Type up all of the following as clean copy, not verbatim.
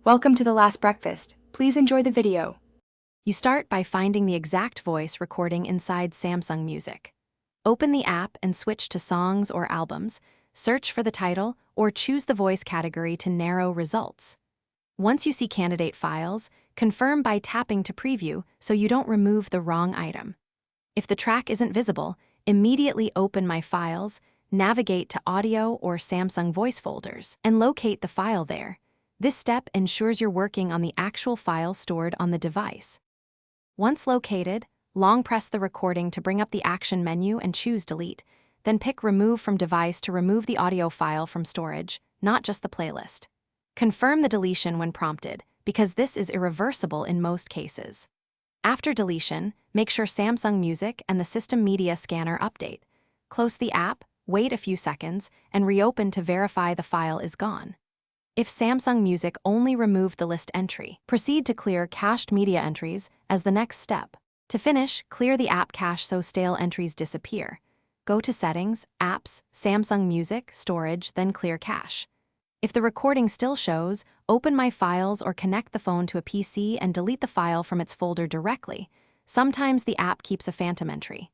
Welcome to The Last Breakfast. Please enjoy the video. You start by finding the exact voice recording inside Samsung Music. Open the app and switch to Songs or Albums, search for the title, or choose the voice category to narrow results. Once you see candidate files, confirm by tapping to preview so you don't remove the wrong item. If the track isn't visible, immediately open My Files, navigate to Audio or Samsung Voice folders, and locate the file there. This step ensures you're working on the actual file stored on the device. Once located, long press the recording to bring up the action menu and choose Delete, then pick Remove from Device to remove the audio file from storage, not just the playlist. Confirm the deletion when prompted, because this is irreversible in most cases. After deletion, make sure Samsung Music and the System Media Scanner update. Close the app, wait a few seconds, and reopen to verify the file is gone. If Samsung Music only removed the list entry, proceed to clear cached media entries as the next step. To finish, clear the app cache so stale entries disappear. Go to Settings, Apps, Samsung Music, Storage, then Clear Cache. If the recording still shows, open My Files or connect the phone to a PC and delete the file from its folder directly. Sometimes the app keeps a phantom entry.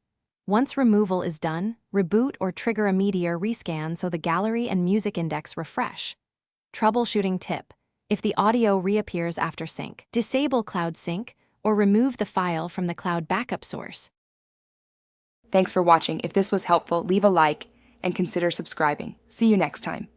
Once removal is done, reboot or trigger a media rescan so the gallery and music index refresh. Troubleshooting tip: if the audio reappears after sync, disable Cloud Sync or remove the file from the cloud backup source. Thanks for watching. If this was helpful, leave a like and consider subscribing. See you next time.